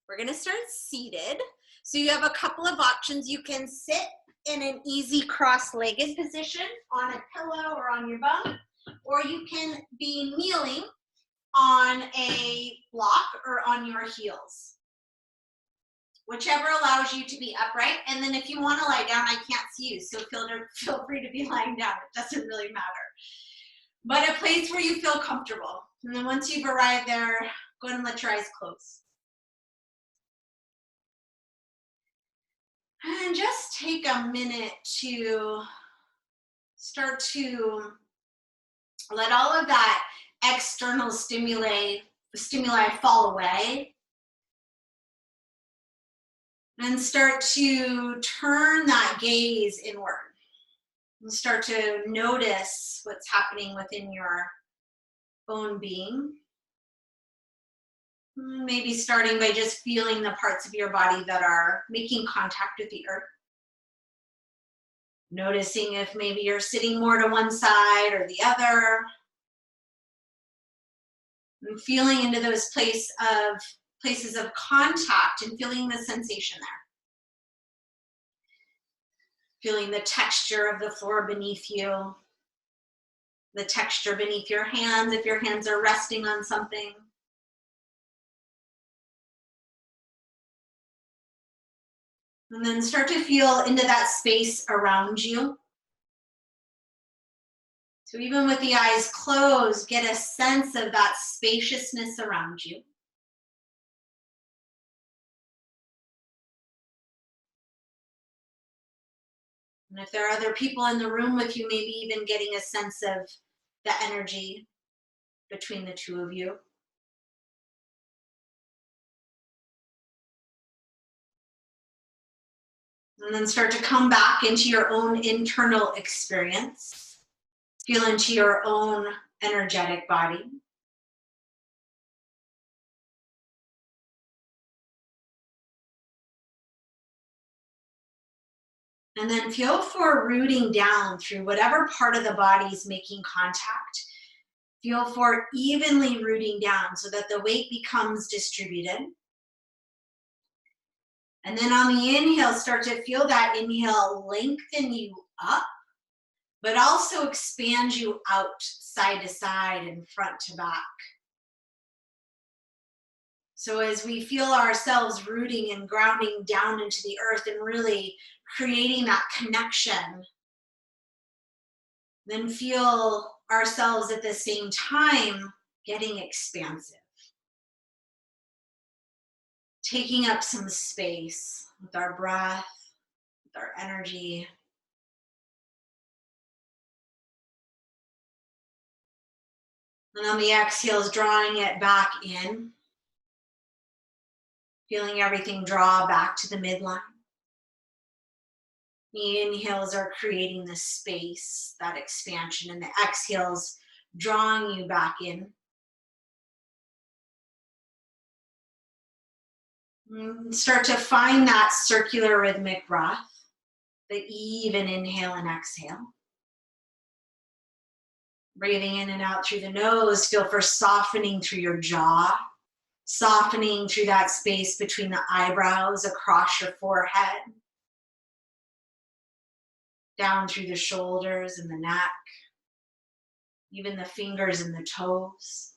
We're going to start seated. So you have a couple of options. You can sit in an easy cross-legged position on a pillow or on your bum, or you can be kneeling on a block or on your heels. Whichever allows you to be upright. And then if you want to lie down, I can't see you, so feel free to be lying down. It doesn't really matter. But a place where you feel comfortable. And then once you've arrived there, go ahead and let your eyes close. And just take a minute to start to let all of that external stimuli fall away. And start to turn that gaze inward. And start to notice what's happening within your own being. Maybe starting by just feeling the parts of your body that are making contact with the earth. Noticing if maybe you're sitting more to one side or the other. And feeling into those places of contact and feeling the sensation there. Feeling the texture of the floor beneath you. The texture beneath your hands if your hands are resting on something. And then start to feel into that space around you. So even with the eyes closed, get a sense of that spaciousness around you. And if there are other people in the room with you, maybe even getting a sense of the energy between the two of you. And then start to come back into your own internal experience. Feel into your own energetic body. And then feel for rooting down through whatever part of the body is making contact. Feel for evenly rooting down so that the weight becomes distributed. And then on the inhale, start to feel that inhale lengthen you up, but also expand you out side to side and front to back. So as we feel ourselves rooting and grounding down into the earth and really creating that connection, then feel ourselves at the same time getting expansive. Taking up some space with our breath, with our energy. And on the exhales, drawing it back in. Feeling everything draw back to the midline. The inhales are creating this space, that expansion, and the exhales drawing you back in. And start to find that circular rhythmic breath, the even inhale and exhale. Breathing in and out through the nose, feel for softening through your jaw, softening through that space between the eyebrows, across your forehead, down through the shoulders and the neck, even the fingers and the toes.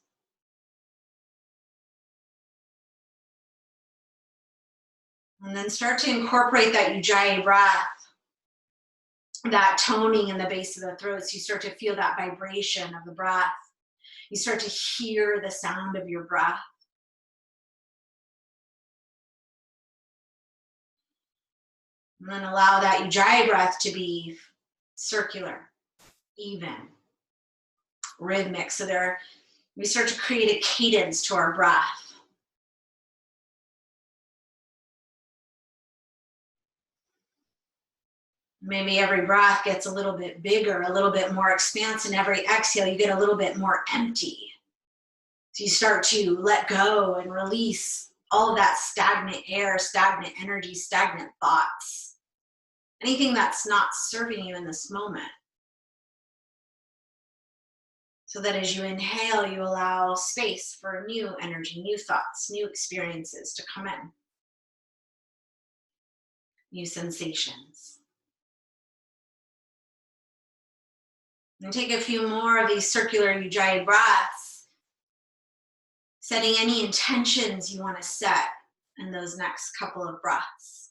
And then start to incorporate that Ujjayi breath, that toning in the base of the throat, so you start to feel that vibration of the breath. You start to hear the sound of your breath. And then allow that Ujjayi breath to be circular, even, rhythmic. So we start to create a cadence to our breath. Maybe every breath gets a little bit bigger, a little bit more expanse, and every exhale you get a little bit more empty. So you start to let go and release all of that stagnant air, stagnant energy, stagnant thoughts. Anything that's not serving you in this moment. So that as you inhale, you allow space for new energy, new thoughts, new experiences to come in, new sensations. And take a few more of these circular Ujjayi breaths, setting any intentions you want to set in those next couple of breaths.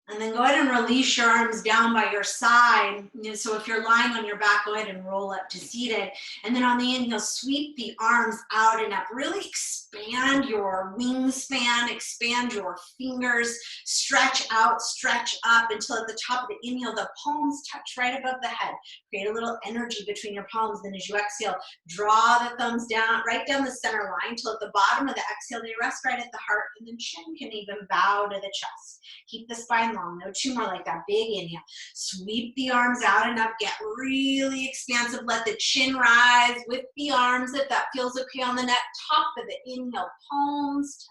And then go ahead and release your arms down by your side. So if you're lying on your back, go ahead and roll up to seated. And then on the inhale, sweep the arms out and up. Really expand your wingspan, expand your fingers, stretch out, stretch up until at the top of the inhale, the palms touch right above the head. Create a little energy between your palms. Then as you exhale, draw the thumbs down, right down the center line until at the bottom of the exhale, they rest right at the heart, and then chin can even bow to the chest. Keep the spine long, no two more like that. Big inhale. Sweep the arms out and up. Get really expansive. Let the chin rise with the arms if that feels okay on the neck. Top of the inhale, palms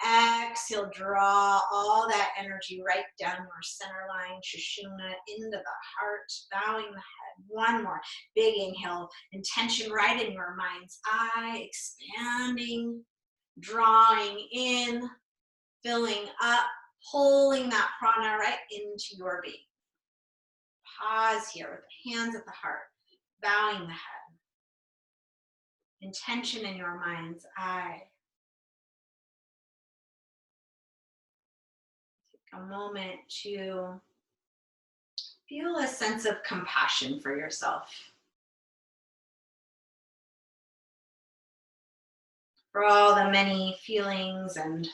touch. Exhale, draw all that energy right down your center line, Shushumna, into the heart, bowing the head. One more. Big inhale. Intention right in your mind's eye, expanding, drawing in, filling up, pulling that prana right into your being. Pause here with the hands at the heart, bowing the head. Intention in your mind's eye. Take a moment to feel a sense of compassion for yourself. For all the many feelings and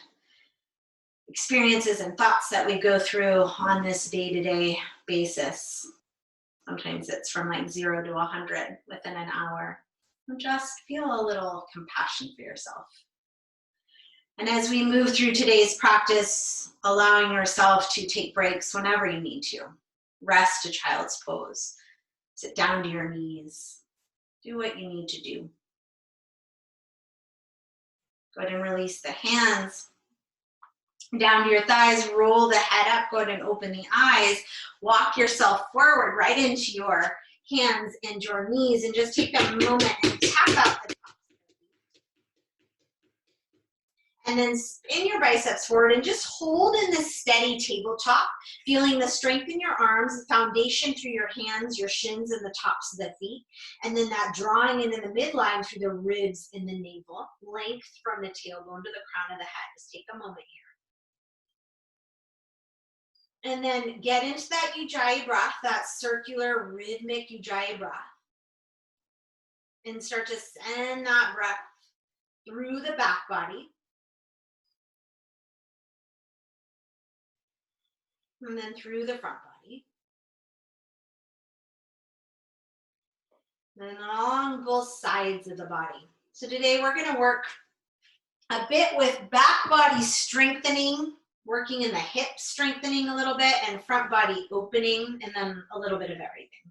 experiences and thoughts that we go through on this day-to-day basis. Sometimes it's from like 0 to 100 within an hour. And just feel a little compassion for yourself. And as we move through today's practice, allowing yourself to take breaks whenever you need to. Rest to child's pose. Sit down to your knees. Do what you need to do. Go ahead and release the hands down to your thighs, roll the head up, go ahead and open the eyes, walk yourself forward right into your hands and your knees, and just take a moment and tap out the top. And then spin your biceps forward and just hold in this steady tabletop, feeling the strength in your arms, the foundation through your hands, your shins, and the tops of the feet. And then that drawing into the midline through the ribs and the navel, length from the tailbone to the crown of the head. Just take a moment here. And then get into that Ujjayi breath, that circular rhythmic Ujjayi breath. And start to send that breath through the back body. And then through the front body. And then along both sides of the body. So today we're going to work a bit with back body strengthening, working in the hips, strengthening a little bit, and front body opening, and then a little bit of everything.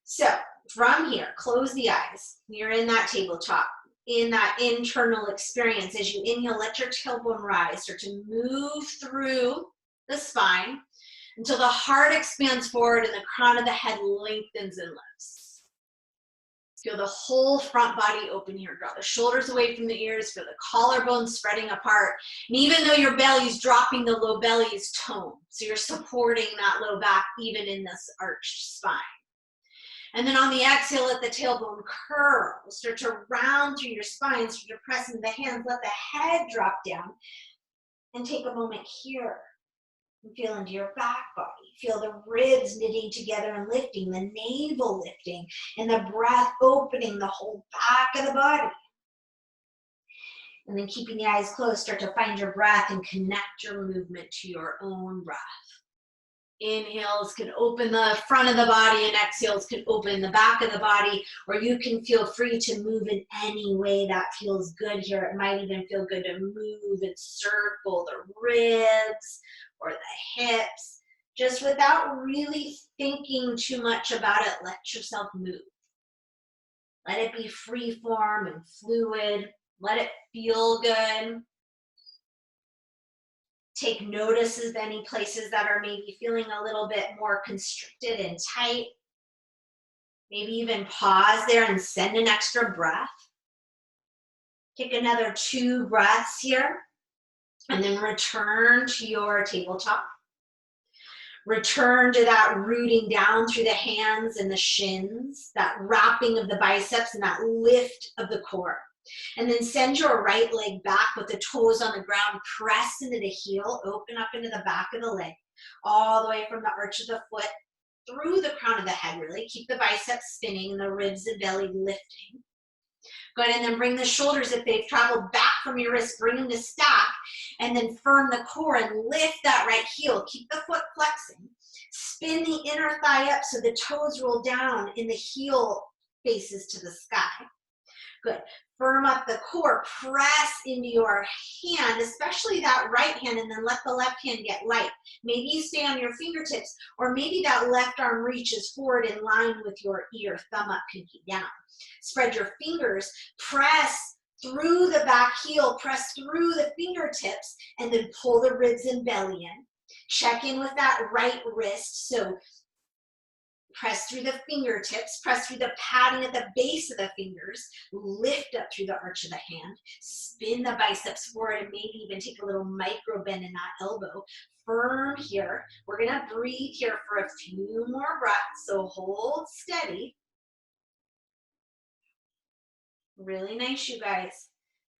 So from here, close the eyes. You're in that tabletop, in that internal experience. As you inhale, let your tailbone rise. Start to move through the spine until the heart expands forward and the crown of the head lengthens and lifts. Feel the whole front body open here. Draw the shoulders away from the ears. Feel the collarbones spreading apart. And even though your belly's dropping, the low belly is toned. So you're supporting that low back even in this arched spine. And then on the exhale, let the tailbone curl. Start to round through your spine. Start to press into the hands. Let the head drop down. And take a moment here. And feel into your back body. Feel the ribs knitting together and lifting, the navel lifting, and the breath opening the whole back of the body. And then keeping the eyes closed, start to find your breath and connect your movement to your own breath. Inhales can open the front of the body and exhales can open the back of the body, or you can feel free to move in any way that feels good here. It might even feel good to move and circle the ribs or the hips, just without really thinking too much about it. Let yourself move. Let it be free form and fluid. Let it feel good. Take notice of any places that are maybe feeling a little bit more constricted and tight. Maybe even pause there and send an extra breath. Take another 2 breaths here, and then return to your tabletop. Return to that rooting down through the hands and the shins, that wrapping of the biceps and that lift of the core. And then send your right leg back with the toes on the ground, press into the heel, open up into the back of the leg, all the way from the arch of the foot through the crown of the head, really. Keep the biceps spinning and the ribs and belly lifting. Good, and then bring the shoulders, if they've traveled back from your wrist, bring them to stack, and then firm the core and lift that right heel. Keep the foot flexing. Spin the inner thigh up so the toes roll down and the heel faces to the sky. Good. Firm up the core, press into your hand, especially that right hand, and then let the left hand get light. Maybe you stay on your fingertips, or maybe that left arm reaches forward in line with your ear, thumb up, pinky down. Spread your fingers, press through the back heel, press through the fingertips, and then pull the ribs and belly in. Check in with that right wrist, so press through the fingertips, press through the padding at the base of the fingers, lift up through the arch of the hand, spin the biceps forward, and maybe even take a little micro bend in that elbow. Firm here. We're gonna breathe here for a few more breaths, so hold steady. Really nice, you guys.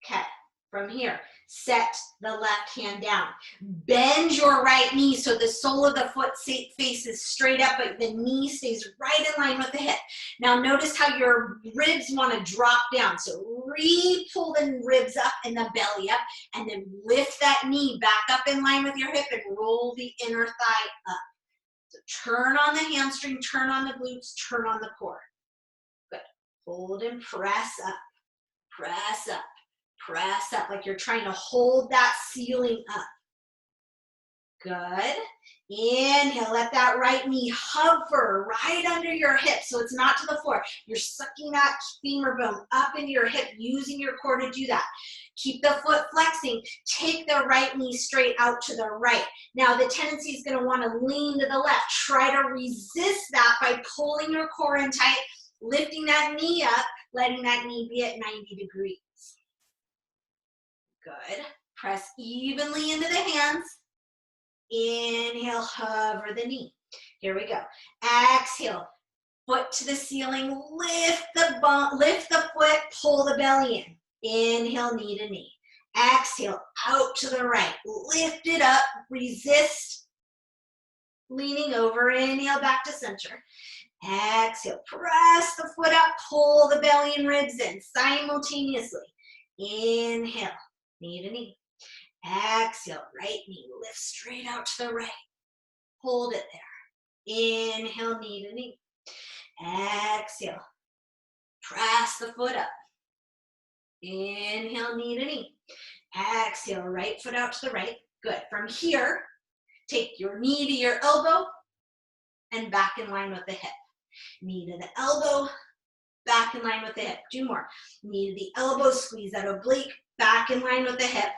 Okay, from here, set the left hand down. Bend your right knee so the sole of the foot faces straight up, but the knee stays right in line with the hip. Now notice how your ribs want to drop down. So pull the ribs up and the belly up, and then lift that knee back up in line with your hip and roll the inner thigh up. So turn on the hamstring, turn on the glutes, turn on the core. Good. Hold and press up, press up. Press up like you're trying to hold that ceiling up. Good. Inhale, let that right knee hover right under your hip so it's not to the floor. You're sucking that femur bone up into your hip, using your core to do that. Keep the foot flexing. Take the right knee straight out to the right. Now the tendency is going to want to lean to the left. Try to resist that by pulling your core in tight, lifting that knee up, letting that knee be at 90 degrees. Good. Press evenly into the hands. Inhale, hover the knee. Here we go. Exhale, foot to the ceiling. Lift the foot, pull the belly in. Inhale, knee to knee. Exhale, out to the right. Lift it up, resist. Leaning over, inhale, back to center. Exhale, press the foot up, pull the belly and ribs in simultaneously. Inhale. Knee to knee. Exhale, right knee. Lift straight out to the right. Hold it there. Inhale, knee to knee. Exhale. Press the foot up. Inhale, knee to knee. Exhale, right foot out to the right. Good. From here, take your knee to your elbow and back in line with the hip. Knee to the elbow, back in line with the hip. 2 more. Knee to the elbow, squeeze that oblique, back in line with the hip.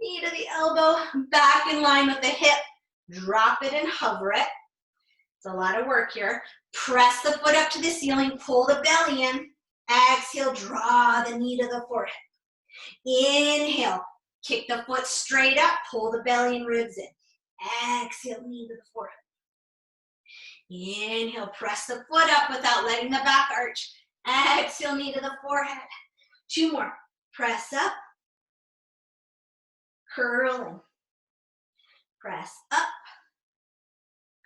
Knee to the elbow, back in line with the hip. Drop it and hover it. It's a lot of work here. Press the foot up to the ceiling, pull the belly in. Exhale, draw the knee to the forehead. Inhale, kick the foot straight up, pull the belly and ribs in. Exhale, knee to the forehead. Inhale, press the foot up without letting the back arch. Exhale, knee to the forehead. 2 more. Press up, curl in. Press up,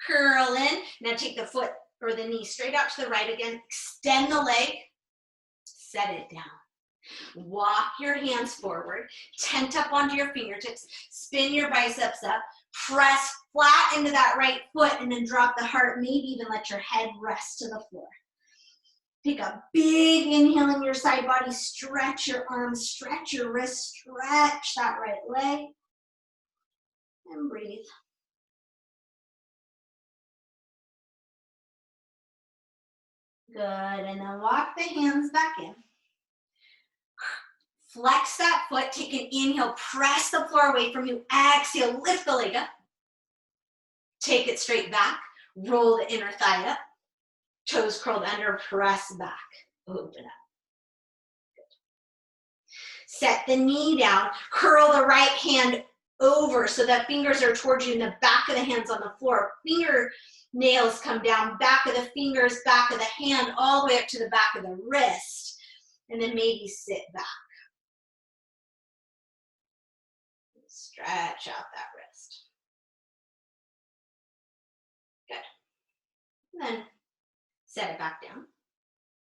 curl in. Now take the foot or the knee straight out to the right again. Extend the leg, set it down. Walk your hands forward, tent up onto your fingertips, spin your biceps up, press flat into that right foot, and then drop the heart, maybe even let your head rest to the floor. Take a big inhale in your side body, stretch your arms, stretch your wrists, stretch that right leg, and breathe. Good, and then walk the hands back in. Flex that foot, take an inhale, press the floor away from you. Exhale, lift the leg up. Take it straight back, roll the inner thigh up. Toes curled under, press back, open up. Set the knee down, curl the right hand over so that fingers are towards you and the back of the hands on the floor. Fingernails come down, back of the fingers, back of the hand, all the way up to the back of the wrist. And then maybe sit back. Stretch out that wrist. Good. And then set it back down.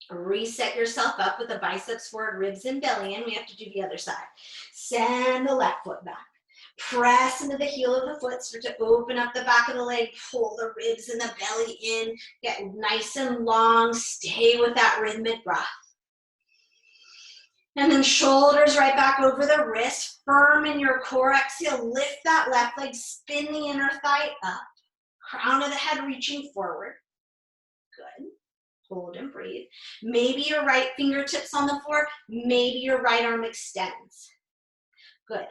Reset yourself up with the biceps forward, ribs and belly in. We have to do the other side. Send the left foot back. Press into the heel of the foot. Start to open up the back of the leg. Pull the ribs and the belly in. Get nice and long. Stay with that rhythmic breath. And then shoulders right back over the wrist. Firm in your core. Exhale. Lift that left leg. Spin the inner thigh up. Crown of the head reaching forward. Good. Hold and breathe. Maybe your right fingertips on the floor. Maybe your right arm extends. Good.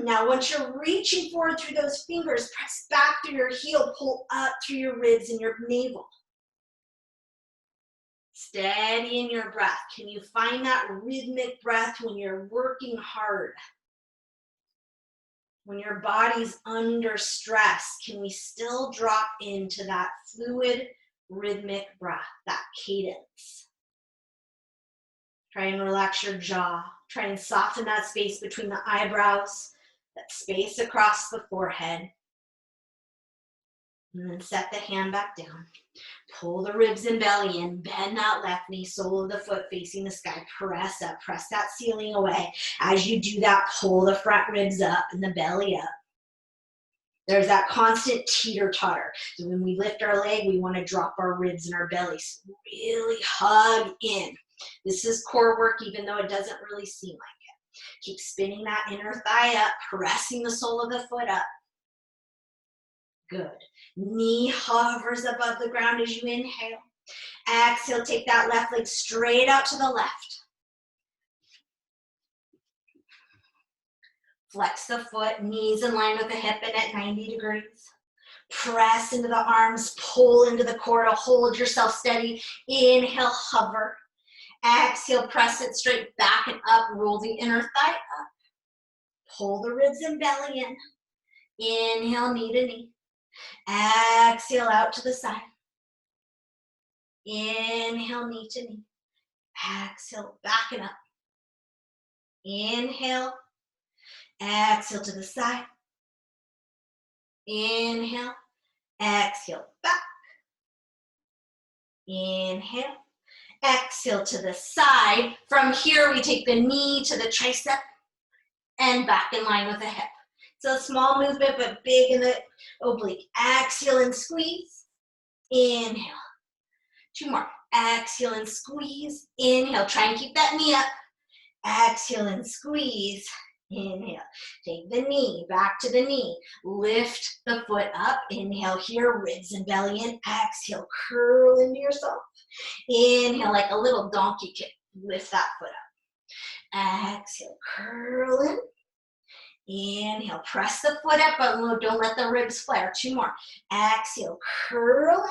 Now, once you're reaching forward through those fingers, press back through your heel, pull up through your ribs and your navel. Steady in your breath. Can you find that rhythmic breath when you're working hard? When your body's under stress, can we still drop into that fluid, rhythmic breath, that cadence? Try and relax your jaw. Try and soften that space between the eyebrows, that space across the forehead. And then set the hand back down. Pull the ribs and belly in. Bend that left knee, sole of the foot facing the sky. Press up, press that ceiling away. As you do that, pull the front ribs up and the belly up. There's that constant teeter-totter. So when we lift our leg, we want to drop our ribs and our belly. So really hug in. This is core work, even though it doesn't really seem like it. Keep spinning that inner thigh up, pressing the sole of the foot up. Good. Knee hovers above the ground as you inhale. Exhale, take that left leg straight out to the left. Flex the foot, knees in line with the hip and at 90 degrees. Press into the arms, pull into the core to hold yourself steady. Inhale, hover. Exhale, press it straight back and up. Roll the inner thigh up. Pull the ribs and belly in. Inhale, knee to knee. Exhale, out to the side. Inhale, knee to knee. Exhale, back and up. Inhale. Exhale to the side. Inhale. Exhale, back. Inhale. Exhale to the side. From here, we take the knee to the tricep and back in line with the hip. So a small movement, but big in the oblique. Exhale and squeeze. Inhale. 2 more. Exhale and squeeze. Inhale. Try and keep that knee up. Exhale and squeeze. Inhale. Take the knee back to the knee. Lift the foot up. Inhale here. Ribs and belly in. Exhale. Curl into yourself. Inhale like a little donkey kick. Lift that foot up. Exhale. Curl in. Inhale, press the foot up, but don't let the ribs flare. 2 more. Exhale, curl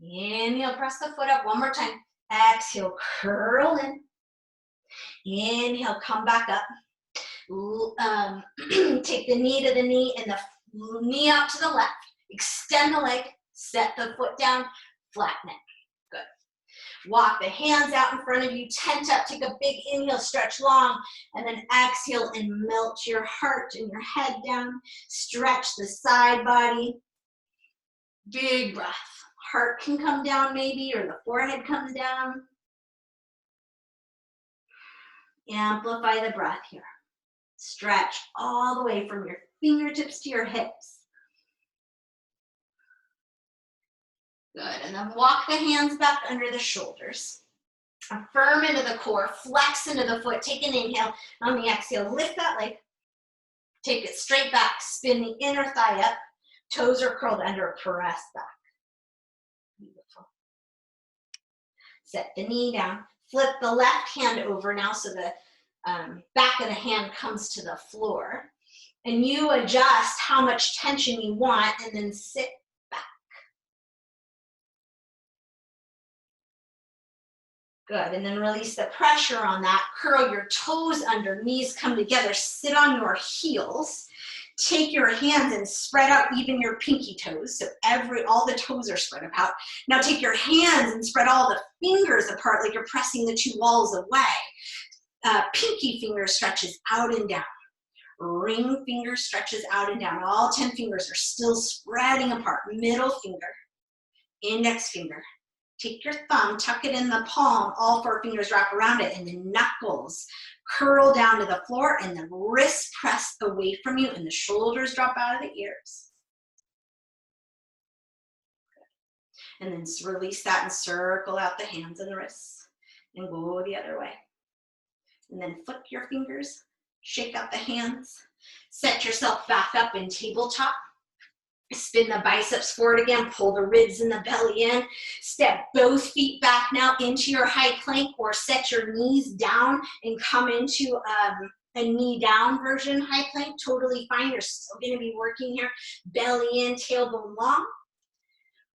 in. Inhale, press the foot up. 1 more time. Exhale, curl in. Inhale, come back up. Take the knee to the knee and the knee out to the left. Extend the leg. Set the foot down. Flatten it. Good. Walk the hands out in front of you, tent up, take a big inhale, stretch long, and then exhale and melt your heart and your head down. Stretch the side body. Big breath. Heart can come down maybe, or the forehead comes down. Amplify the breath here. Stretch all the way from your fingertips to your hips. Good, and then walk the hands back under the shoulders. Firm into the core, flex into the foot, take an inhale. On the exhale, lift that leg. Take it straight back, spin the inner thigh up. Toes are curled under, press back. Beautiful. Set the knee down. Flip the left hand over now so the back of the hand comes to the floor. And you adjust how much tension you want and then sit back. Good, and then release the pressure on that. Curl your toes under, knees come together, sit on your heels. Take your hands and spread out even your pinky toes, so all the toes are spread apart. Now take your hands and spread all the fingers apart like you're pressing the two walls away. Pinky finger stretches out and down. Ring finger stretches out and down. All 10 fingers are still spreading apart. Middle finger, index finger. Take your thumb, tuck it in the palm, all 4 fingers wrap around it, and the knuckles curl down to the floor, and the wrists press away from you, and the shoulders drop out of the ears. And then release that and circle out the hands and the wrists, and go the other way. And then flick your fingers. Shake out the hands, set yourself back up in tabletop, spin the biceps forward again, pull the ribs and the belly in, step both feet back now into your high plank, or set your knees down and come into a knee down version high plank, totally fine. You're still gonna be working here, belly in, tailbone long.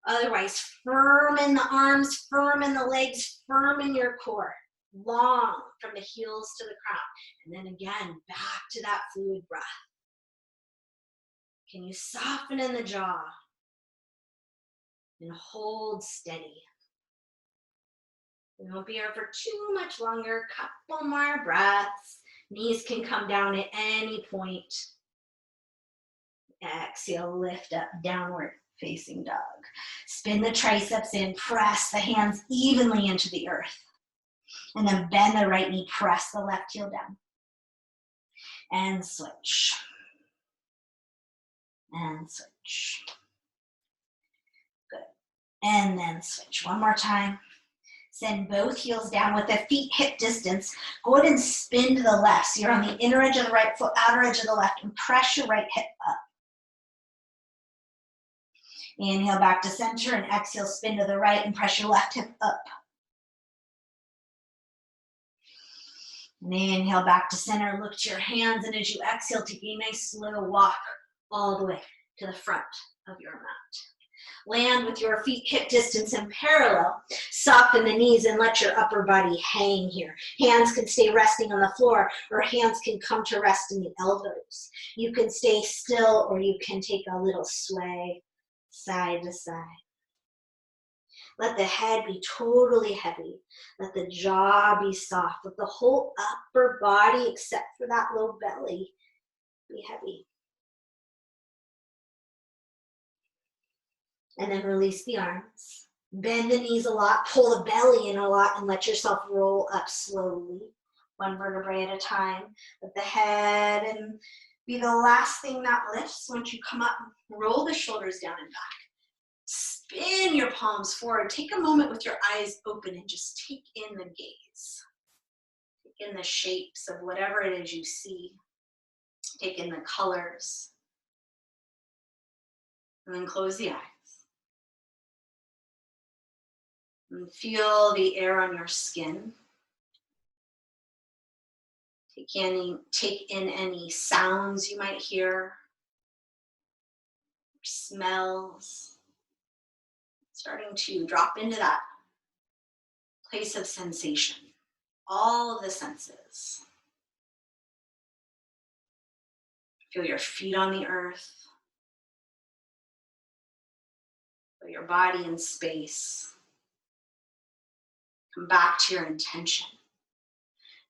Otherwise, firm in the arms, firm in the legs, firm in your core. Long from the heels to the crown. And then again, back to that fluid breath. Can you soften in the jaw and hold steady? We won't be here for too much longer. Couple more breaths. Knees can come down at any point. Exhale, lift up, downward facing dog. Spin the triceps in, press the hands evenly into the earth. And then bend the right knee, press the left heel down. And switch. And switch. Good. And then switch. One more time. Send both heels down with the feet hip distance. Go ahead and spin to the left. So you're on the inner edge of the right foot, outer edge of the left, and press your right hip up. Inhale back to center, and exhale, spin to the right and press your left hip up. And inhale back to center, look to your hands, and as you exhale, take a nice slow walk all the way to the front of your mat. Land with your feet hip distance and parallel. Soften the knees and let your upper body hang here. Hands can stay resting on the floor, or hands can come to rest in the elbows. You can stay still, or you can take a little sway side to side. Let the head be totally heavy. Let the jaw be soft. Let the whole upper body, except for that low belly, be heavy. And then release the arms. Bend the knees a lot. Pull the belly in a lot and let yourself roll up slowly. One vertebrae at a time. Let the head and be the last thing that lifts. Once you come up, roll the shoulders down and back. Spin your palms forward. Take a moment with your eyes open and just take in the gaze. Take in the shapes of whatever it is you see. Take in the colors. And then close the eyes. And feel the air on your skin. Take in any sounds you might hear. Smells. Starting to drop into that place of sensation. All of the senses. Feel your feet on the earth. Feel your body in space. Come back to your intention.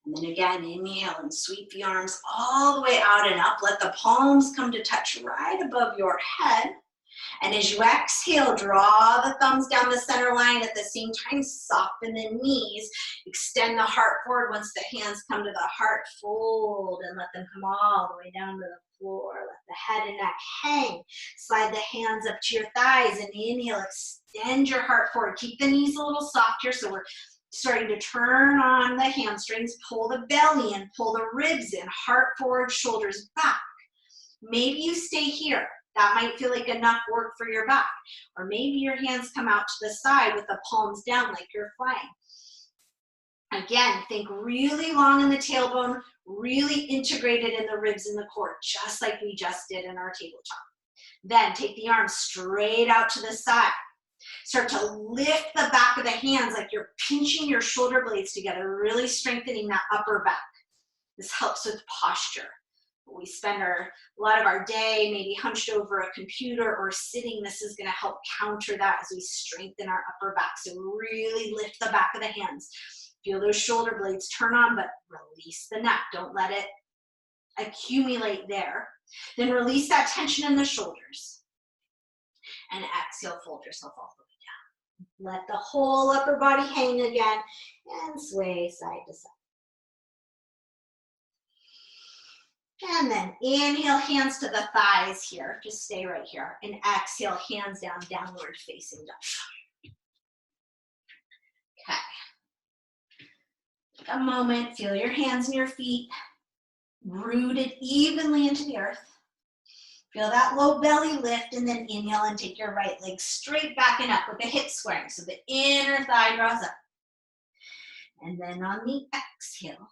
And then again, inhale and sweep the arms all the way out and up. Let the palms come to touch right above your head. And as you exhale, draw the thumbs down the center line. At the same time, soften the knees. Extend the heart forward. Once the hands come to the heart, fold and let them come all the way down to the floor. Let the head and neck hang. Slide the hands up to your thighs and inhale. Extend your heart forward. Keep the knees a little soft here, so we're starting to turn on the hamstrings. Pull the belly in, pull the ribs in. Heart forward, shoulders back. Maybe you stay here. That might feel like enough work for your back. Or maybe your hands come out to the side with the palms down like you're flying. Again, think really long in the tailbone, really integrated in the ribs and the core, just like we just did in our tabletop. Then take the arms straight out to the side. Start to lift the back of the hands like you're pinching your shoulder blades together, really strengthening that upper back. This helps with posture. We spend a lot of our day maybe hunched over a computer or sitting. This is going to help counter that as we strengthen our upper back. So really lift the back of the hands. Feel those shoulder blades turn on, but release the neck. Don't let it accumulate there. Then release that tension in the shoulders. And exhale, fold yourself all the way down. Let the whole upper body hang again and sway side to side. And then inhale, hands to the thighs here. Just stay right here. And exhale, hands down, downward facing dog. Okay. Take a moment, feel your hands and your feet rooted evenly into the earth. Feel that low belly lift, and then inhale and take your right leg straight back and up with the hips squaring. So the inner thigh draws up. And then on the exhale,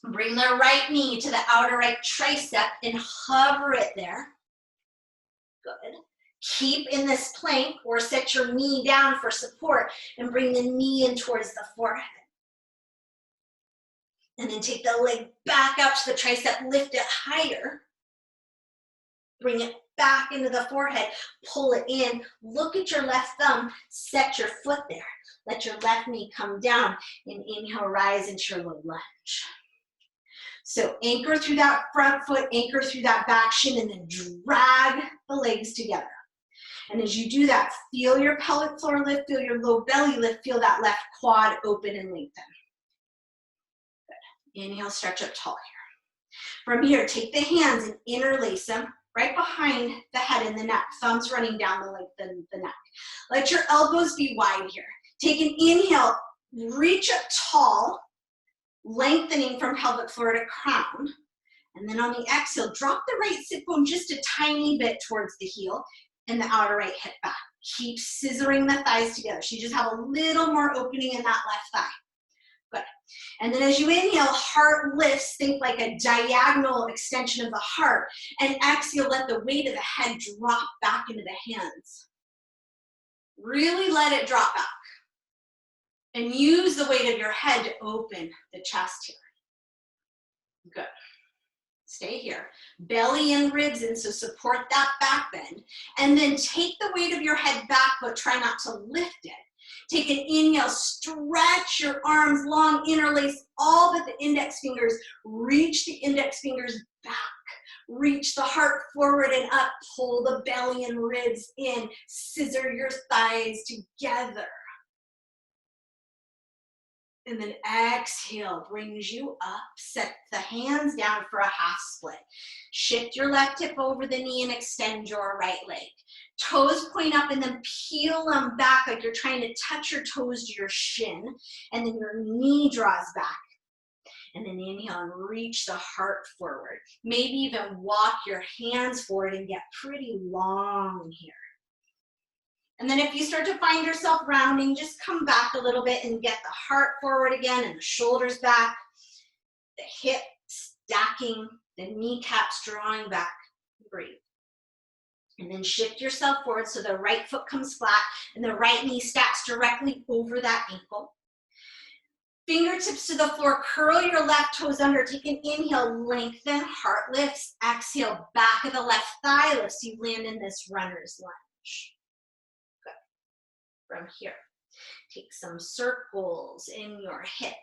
bring the right knee to the outer right tricep and hover it there. Good. Keep in this plank or set your knee down for support and bring the knee in towards the forehead. And then take the leg back up to the tricep, lift it higher. Bring it back into the forehead, pull it in. Look at your left thumb, set your foot there. Let your left knee come down and inhale, rise into your low lunge. So anchor through that front foot, anchor through that back shin, and then drag the legs together. And as you do that, feel your pelvic floor lift, feel your low belly lift, feel that left quad open and lengthen. Good. Inhale, stretch up tall here. From here, take the hands and interlace them right behind the head and the neck. Thumbs running down the length of the neck. Let your elbows be wide here. Take an inhale, reach up tall, lengthening from pelvic floor to crown. And then on the exhale, drop the right sit bone just a tiny bit towards the heel and the outer right hip back. Keep scissoring the thighs together. So you just have a little more opening in that left thigh. Good. And then as you inhale, heart lifts. Think like a diagonal extension of the heart. And exhale, let the weight of the head drop back into the hands. Really let it drop back. And use the weight of your head to open the chest here. Good. Stay here. Belly and ribs in, so support that back bend. And then take the weight of your head back, but try not to lift it. Take an inhale, stretch your arms long, interlace all but the index fingers. Reach the index fingers back. Reach the heart forward and up. Pull the belly and ribs in. Scissor your thighs together. And then exhale brings you up. Set the hands down for a half split. Shift your left hip over the knee and extend your right leg. Toes point up and then peel them back like you're trying to touch your toes to your shin. And then your knee draws back. And then inhale and reach the heart forward. Maybe even walk your hands forward and get pretty long here. And then if you start to find yourself rounding, just come back a little bit and get the heart forward again and the shoulders back, the hips stacking, the kneecaps drawing back. Breathe. And then shift yourself forward so the right foot comes flat and the right knee stacks directly over that ankle. Fingertips to the floor, curl your left toes under. Take an inhale, lengthen, heart lifts. Exhale, back of the left thigh lifts. You land in this runner's lunge. From here, take some circles in your hip,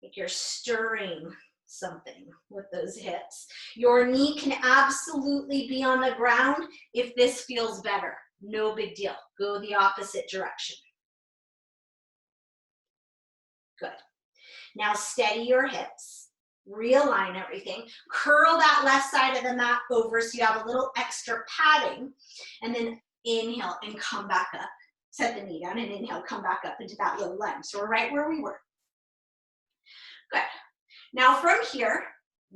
like you're stirring something with those hips. Your knee can absolutely be on the ground if this feels better. No big deal. Go the opposite direction. Good. Now steady your hips. Realign everything. Curl that left side of the mat over so you have a little extra padding. And then inhale and come back up. Set the knee down and inhale, come back up into that low lunge. So we're right where we were. Good. Now from here,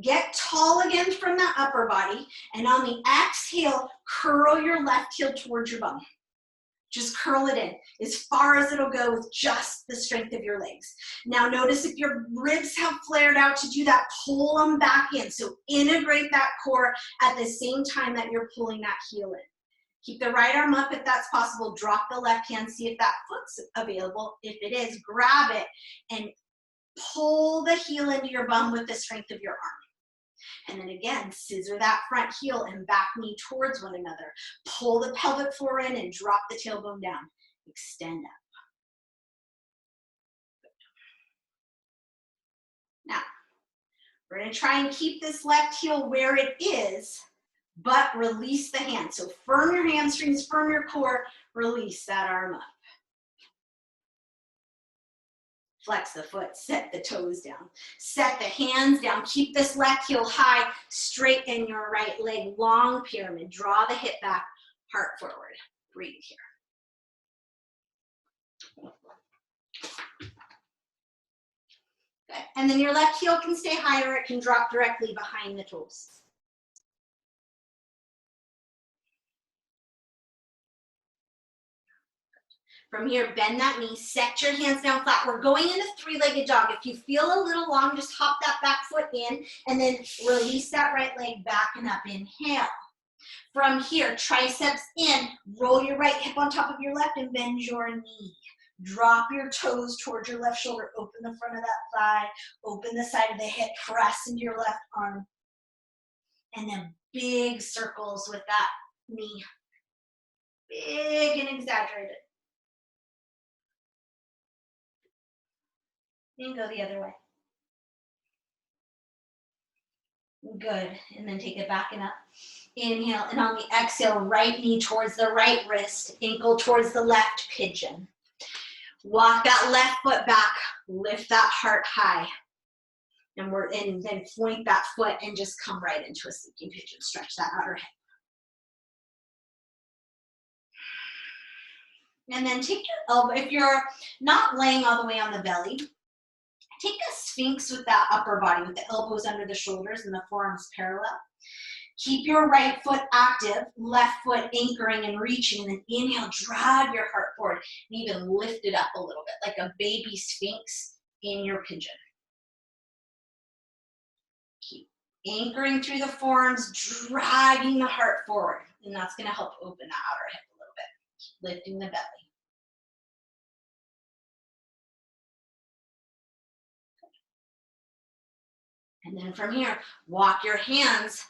get tall again from the upper body. And on the exhale, curl your left heel towards your bum. Just curl it in as far as it'll go with just the strength of your legs. Now notice if your ribs have flared out to do that, pull them back in. So integrate that core at the same time that you're pulling that heel in. Keep the right arm up if that's possible. Drop the left hand, see if that foot's available. If it is, grab it and pull the heel into your bum with the strength of your arm. And then again, scissor that front heel and back knee towards one another. Pull the pelvic floor in and drop the tailbone down. Extend up. Now, we're going to try and keep this left heel where it is, but release the hand. So firm your hamstrings, firm your core, release that arm up. Flex the foot, set the toes down, set the hands down, keep this left heel high, straighten your right leg, long pyramid, draw the hip back, heart forward, breathe here. Good. And then your left heel can stay higher, it can drop directly behind the toes. From here, bend that knee, set your hands down flat. We're going into three-legged dog. If you feel a little long, just hop that back foot in and then release that right leg back and up. Inhale. From here, triceps in, roll your right hip on top of your left and bend your knee. Drop your toes towards your left shoulder. Open the front of that thigh. Open the side of the hip. Press into your left arm. And then big circles with that knee. Big and exaggerated. And go the other way. Good. And then take it back and up. Inhale. And on the exhale, right knee towards the right wrist, ankle towards the left pigeon. Walk that left foot back. Lift that heart high. And then point that foot and just come right into a sleeping pigeon. Stretch that outer hip. And then take your elbow. If you're not laying all the way on the belly, take a sphinx with that upper body, with the elbows under the shoulders and the forearms parallel. Keep your right foot active, left foot anchoring and reaching, and then inhale, drag your heart forward, and even lift it up a little bit, like a baby sphinx in your pigeon. Keep anchoring through the forearms, dragging the heart forward, and that's going to help open the outer hip a little bit. Keep lifting the belly. And then from here, walk your hands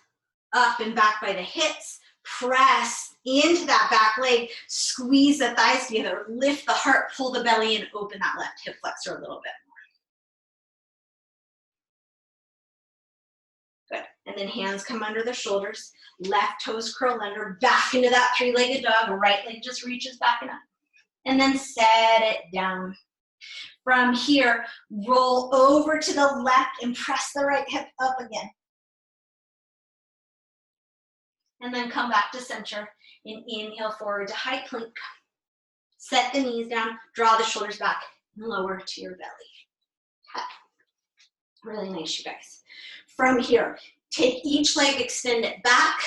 up and back by the hips, press into that back leg, squeeze the thighs together, lift the heart, pull the belly, and open that left hip flexor a little bit more. Good. And then hands come under the shoulders, left toes curl under, back into that three-legged dog, right leg just reaches back and up. And then set it down. From here, roll over to the left and press the right hip up again. And then come back to center and inhale forward to high plank. Set the knees down, draw the shoulders back, and lower to your belly. Okay. Really nice, you guys. From here, take each leg, extend it back,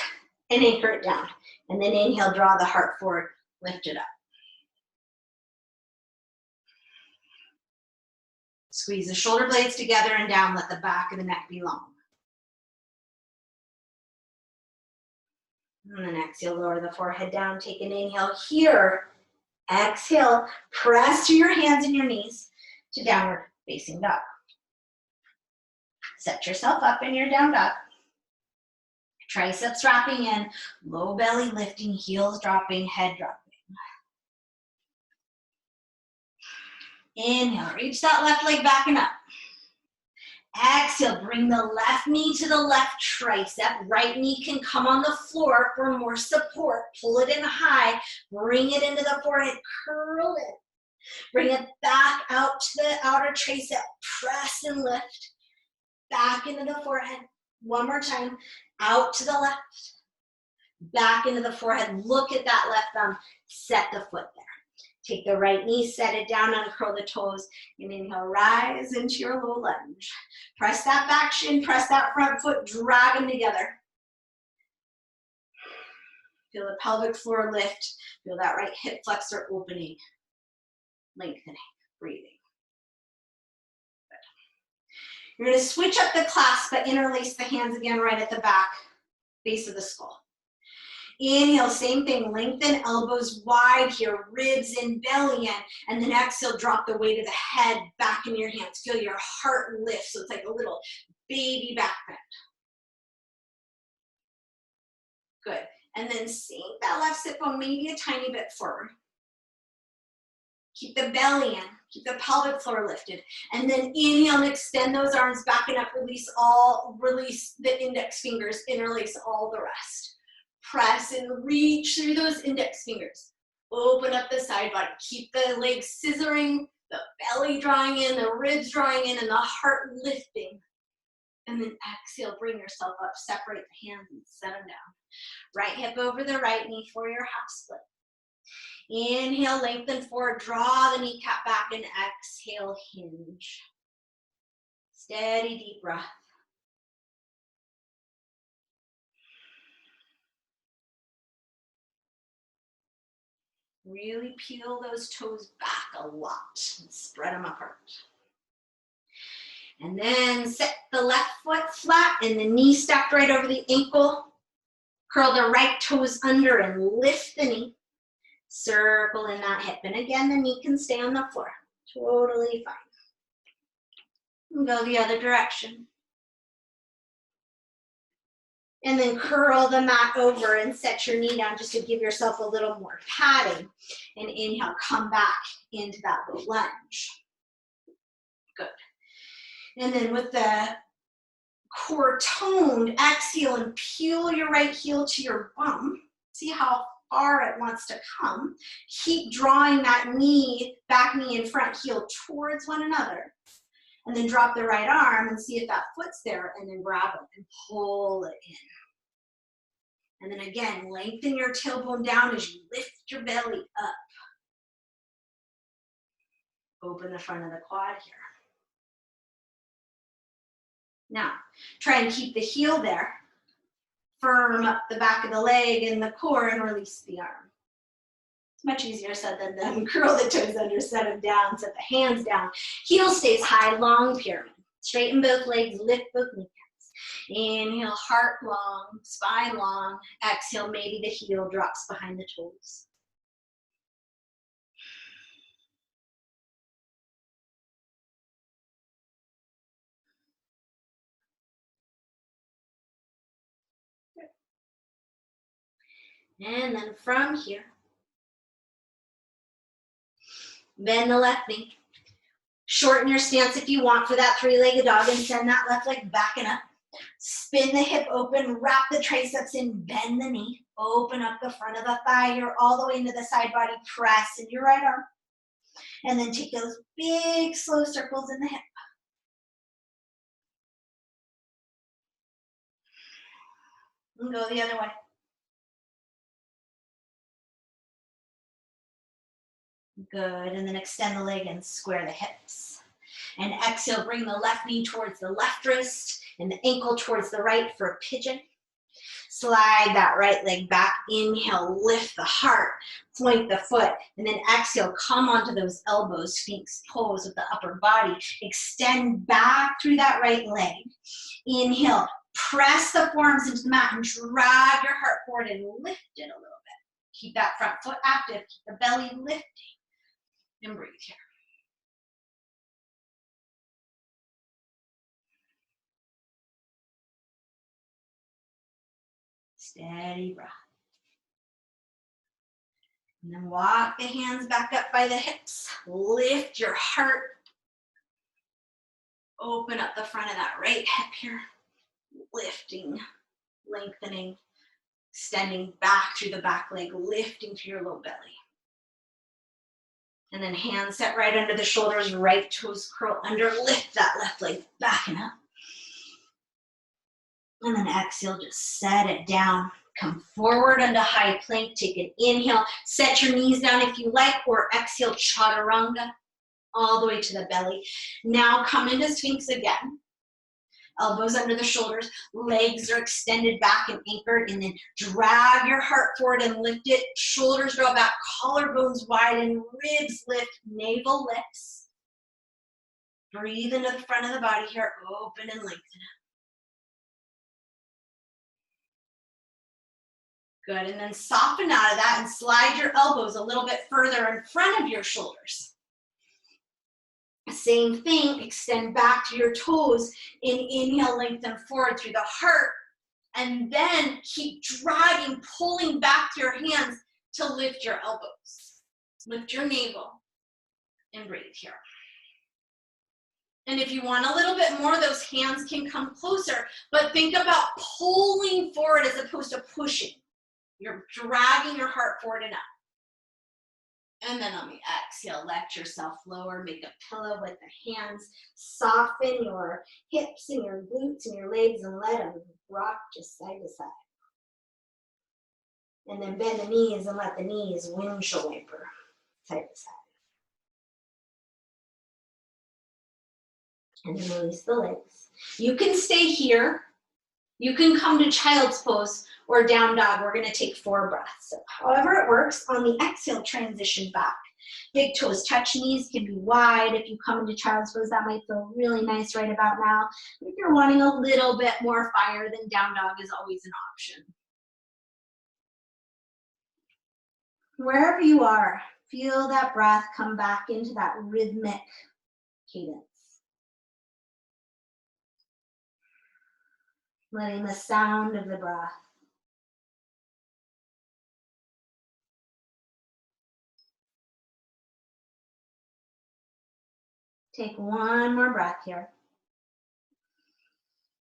and anchor it down. And then inhale, draw the heart forward, lift it up. Squeeze the shoulder blades together and down, let the back of the neck be long. And then exhale, lower the forehead down, take an inhale here. Exhale, press to your hands and your knees to downward facing dog. Set yourself up in your down dog. Triceps wrapping in, low belly lifting, heels dropping, head dropping. Inhale, reach that left leg back and up. Exhale, bring the left knee to the left tricep. Right knee can come on the floor for more support. Pull it in high, bring it into the forehead, curl it. Bring it back out to the outer tricep. Press and lift. Back into the forehead. One more time. Out to the left. Back into the forehead. Look at that left thumb. Set the foot there. Take the right knee, set it down, uncurl the toes, and inhale, rise into your low lunge. Press that back shin, press that front foot, drag them together. Feel the pelvic floor lift. Feel that right hip flexor opening, lengthening, breathing. Good. You're going to switch up the clasp, but interlace the hands again right at the back, base of the skull. Inhale, same thing, lengthen, elbows wide here, ribs in, belly in, and then exhale, drop the weight of the head back in your hands. Feel your heart lift, so it's like a little baby back bend. Good. And then sink that left sit bone maybe a tiny bit forward. Keep the belly in, keep the pelvic floor lifted. And then inhale and extend those arms back and up, release the index fingers, interlace all the rest. Press and reach through those index fingers. Open up the side body. Keep the legs scissoring, the belly drawing in, the ribs drawing in, and the heart lifting. And then exhale, bring yourself up, separate the hands and set them down. Right hip over the right knee for your half split. Inhale, lengthen forward, draw the kneecap back, and exhale, hinge. Steady, deep breath. Really peel those toes back a lot and spread them apart. And then set the left foot flat and the knee stacked right over the ankle. Curl the right toes under and lift the knee. Circle in that hip. And again, the knee can stay on the floor. Totally fine. And go the other direction. And then curl the mat over and set your knee down just to give yourself a little more padding. And inhale, come back into that low lunge. Good. And then with the core toned, exhale and peel your right heel to your bum. See how far it wants to come. Keep drawing that knee, back knee and front heel towards one another. And then drop the right arm and see if that foot's there, and then grab it and pull it in. And then again, lengthen your tailbone down as you lift your belly up. Open the front of the quad here. Now, try and keep the heel there. Firm up the back of the leg and the core and release the arm. It's much easier said than done. Curl the toes under, set them down, set the hands down. Heel stays high, long pyramid. Straighten both legs, lift both kneecaps. Inhale, heart long, spine long. Exhale, maybe the heel drops behind the toes. And then from here, bend the left knee. Shorten your stance if you want for that three-legged dog and send that left leg backing up. Spin the hip open, wrap the triceps in, bend the knee. Open up the front of the thigh here all the way into the side body. Press in your right arm. And then take those big, slow circles in the hip. And go the other way. Good, and then extend the leg and square the hips. And exhale, bring the left knee towards the left wrist and the ankle towards the right for a pigeon. Slide that right leg back. Inhale, lift the heart, point the foot, and then exhale, come onto those elbows, Sphinx pose with the upper body. Extend back through that right leg. Inhale, press the forearms into the mat and drag your heart forward and lift it a little bit. Keep that front foot active, keep the belly lifting. And breathe here. Steady breath. And then walk the hands back up by the hips. Lift your heart. Open up the front of that right hip here. Lifting, lengthening, extending back through the back leg, lifting through your low belly. And then hands set right under the shoulders, right toes curl under, lift that left leg back and up. And then exhale, just set it down. Come forward into high plank, take an inhale, set your knees down if you like, or exhale, chaturanga, all the way to the belly. Now come into Sphinx again. Elbows under the shoulders, legs are extended back and anchored, and then drag your heart forward and lift it. Shoulders draw back, collarbones widen, ribs lift, navel lifts. Breathe into the front of the body here, open and lengthen up. Good, and then soften out of that and slide your elbows a little bit further in front of your shoulders. Same thing, extend back to your toes. Inhale, lengthen forward through the heart. And then keep dragging, pulling back to your hands to lift your elbows. Lift your navel and breathe here. And if you want a little bit more, those hands can come closer. But think about pulling forward as opposed to pushing. You're dragging your heart forward and up. And then on the exhale, let yourself lower, make a pillow with the hands. Soften your hips and your glutes and your legs and let them rock just side to side. And then bend the knees and let the knees windshield wiper side to side. And then release the legs. You can stay here. You can come to child's pose or down dog. We're going to take 4 breaths. So however it works, on the exhale, transition back. Big toes touch, knees can be wide. If you come into child's pose, that might feel really nice right about now. If you're wanting a little bit more fire, then down dog is always an option. Wherever you are, feel that breath come back into that rhythmic cadence. Letting the sound of the breath take one more breath here.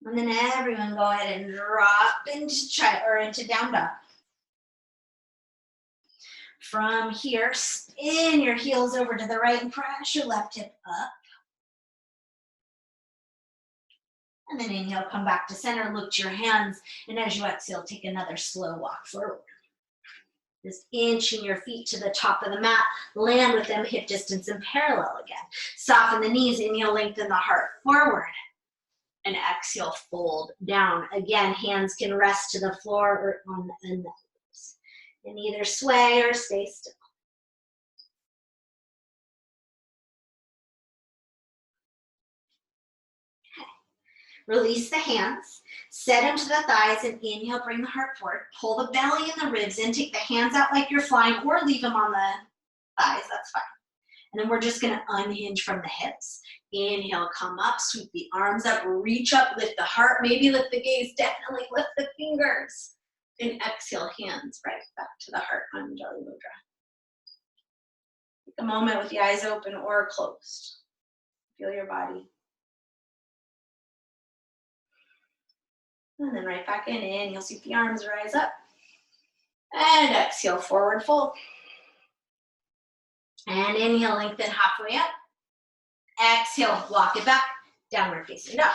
And then everyone go ahead and drop into down dog. From here, spin your heels over to the right and press your left hip up. And then inhale, come back to center, look to your hands, and as you exhale, take another slow walk forward. Just inching your feet to the top of the mat, land with them hip distance and parallel again. Soften the knees, inhale, lengthen the heart forward. And exhale, fold down. Again, hands can rest to the floor or on the elbows. And either sway or stay still. Release the hands, set them to the thighs, and inhale, bring the heart forward. Pull the belly and the ribs in, take the hands out like you're flying, or leave them on the thighs, that's fine. And then we're just gonna unhinge from the hips. Inhale, come up, sweep the arms up, reach up, lift the heart, maybe lift the gaze, definitely lift the fingers. And exhale, hands right back to the heart, Anjali Mudra. Take a moment with the eyes open or closed. Feel your body. And then right back in, you'll see the arms rise up. And exhale, forward fold. And inhale, lengthen halfway up. Exhale, walk it back, downward facing dog.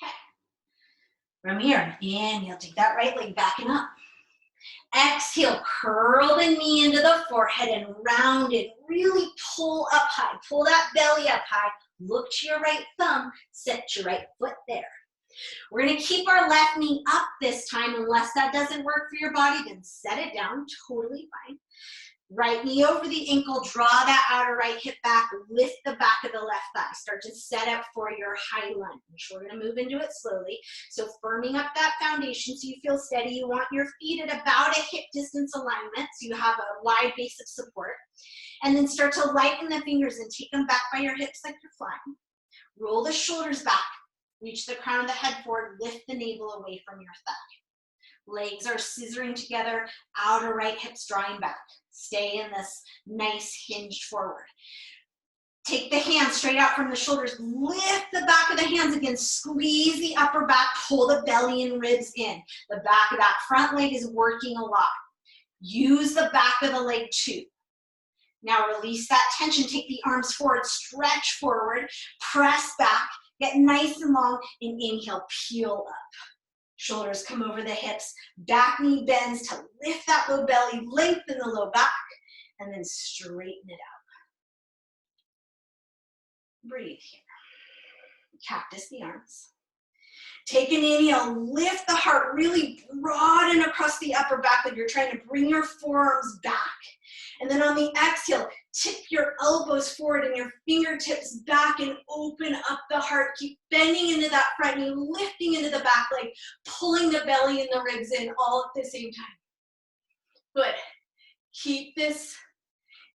Okay. From here, inhale, take that right leg back and up. Exhale, curl the knee into the forehead and round it. Really pull up high, pull that belly up high. Look to your right thumb, set your right foot there. We're gonna keep our left knee up this time. Unless that doesn't work for your body, then set it down, totally fine. Right knee over the ankle, draw that outer right hip back, lift the back of the left thigh. Start to set up for your high lunge. We're gonna move into it slowly. So firming up that foundation so you feel steady. You want your feet at about a hip distance alignment so you have a wide base of support. And then start to lighten the fingers and take them back by your hips like you're flying. Roll the shoulders back, reach the crown of the head forward, lift the navel away from your thigh. Legs are scissoring together, outer right hips drawing back. Stay in this nice hinged forward. Take the hands straight out from the shoulders, lift the back of the hands again, squeeze the upper back, pull the belly and ribs in. The back of that front leg is working a lot. Use the back of the leg too. Now release that tension, take the arms forward, stretch forward, press back, get nice and long, and inhale, peel up. Shoulders come over the hips, back knee bends to lift that low belly, lengthen the low back, and then straighten it out. Breathe here. cactus the arms. Take an inhale, lift the heart, really broaden across the upper back like you're trying to bring your forearms back. And then on the exhale, tip your elbows forward and your fingertips back and open up the heart. Keep bending into that front knee, lifting into the back leg, pulling the belly and the ribs in all at the same time. Good. Keep this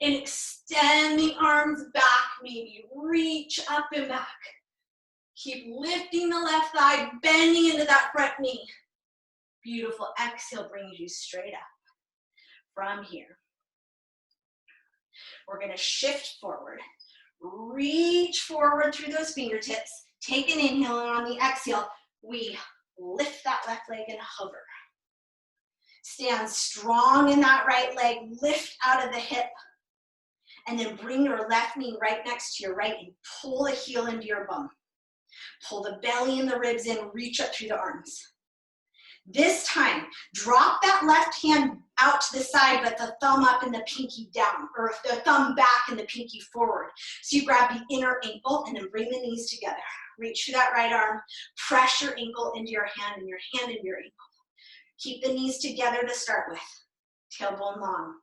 and extend the arms back, maybe reach up and back. Keep lifting the left thigh, bending into that front knee. Beautiful. Exhale brings you straight up. From here, we're going to shift forward. Reach forward through those fingertips. Take an inhale, and on the exhale, we lift that left leg and hover. Stand strong in that right leg. Lift out of the hip. And then bring your left knee right next to your right and pull the heel into your bum. Pull the belly and the ribs in, reach up through the arms. This time, drop that left hand out to the side, but the thumb up and the pinky down, or the thumb back and the pinky forward. So you grab the inner ankle and then bring the knees together. Reach through that right arm, press your ankle into your hand and your hand into your ankle. Keep the knees together to start with. Tailbone long.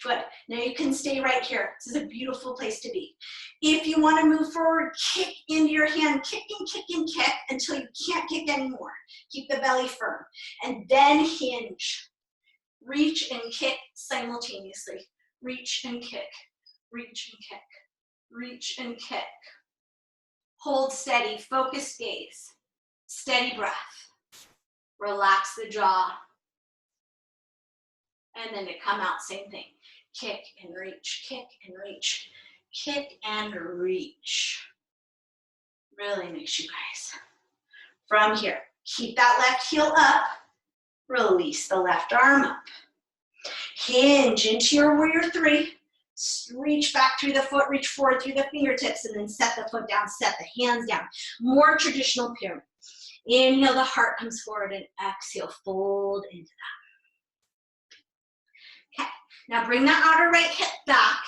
Good. Now you can stay right here. This is a beautiful place to be. If you want to move forward, kick into your hand. Kick and kick and kick until you can't kick anymore. Keep the belly firm. And then hinge. Reach and kick simultaneously. Reach and kick. Reach and kick. Reach and kick. Hold steady. Focus gaze. Steady breath. Relax the jaw. And then to come out, same thing. Kick and reach, kick and reach, kick and reach. Really makes you guys. From here, keep that left heel up. Release the left arm up. Hinge into your warrior three. Reach back through the foot, reach forward through the fingertips, and then set the foot down, set the hands down. More traditional pyramid. Inhale, the heart comes forward, and exhale, fold into that. Now bring that outer right hip back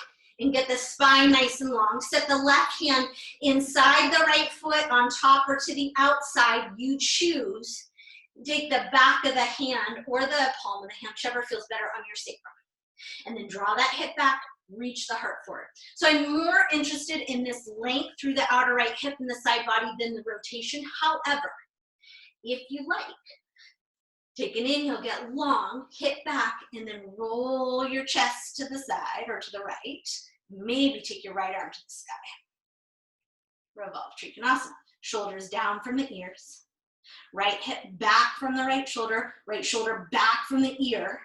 and get the spine nice and long. Set the left hand inside the right foot on top or to the outside. You choose. Take the back of the hand or the palm of the hand, whichever feels better on your sacrum. And then draw that hip back, reach the heart forward. So I'm more interested in this length through the outer right hip and the side body than the rotation. However, if you like, take an inhale, get long, hip back, and then roll your chest to the side or to the right. Maybe take your right arm to the sky. Revolve Trikonasana. Shoulders down from the ears. Right hip back from the right shoulder back from the ear.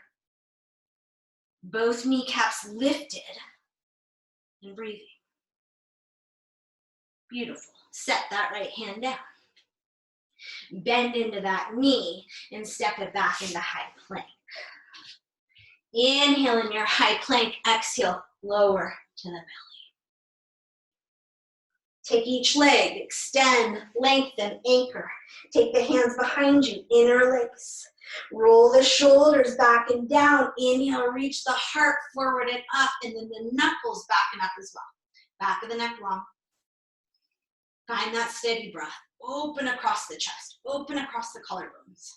Both kneecaps lifted and breathing. Beautiful. Set that right hand down. Bend into that knee and step it back into high plank. Inhale in your high plank, exhale, lower to the belly. Take each leg, extend, lengthen, anchor. Take the hands behind you, interlace. Roll the shoulders back and down. Inhale, reach the heart forward and up, and then the knuckles back and up as well. Back of the neck long. Find that steady breath. Open across the chest. Open across the collarbones.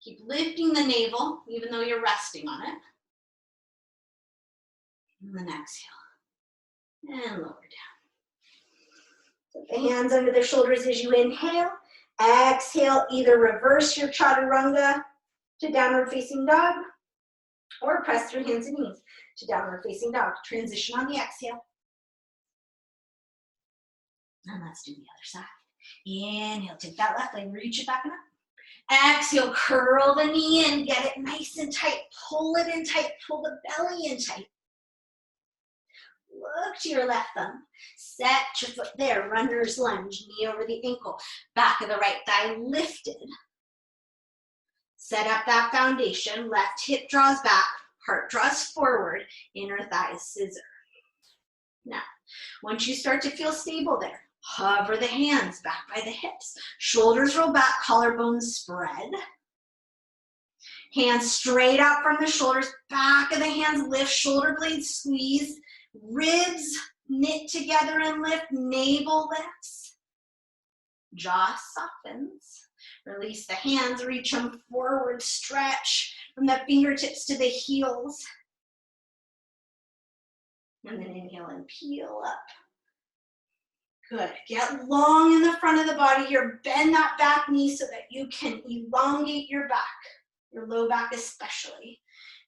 Keep lifting the navel, even though you're resting on it. And then exhale. And lower down. Put the hands under the shoulders as you inhale. Exhale, either reverse your chaturanga to downward facing dog or press through hands and knees to downward facing dog. Transition on the exhale. And let's do the other side. Inhale, take that left leg, reach it back and up. Exhale, curl the knee in, get it nice and tight. Pull it in tight, pull the belly in tight. Look to your left thumb. Set your foot there, runner's lunge, knee over the ankle. Back of the right thigh lifted. Set up that foundation. Left hip draws back, heart draws forward, inner thighs scissor. Now, once you start to feel stable there, hover the hands back by the hips. Shoulders roll back, collarbones spread. Hands straight out from the shoulders, back of the hands lift, shoulder blades squeeze. Ribs knit together and lift, navel lifts. Jaw softens. Release the hands, reach them forward, stretch from the fingertips to the heels. And then inhale and peel up. Good. Get long in the front of the body here. Bend that back knee so that you can elongate your back, your low back especially.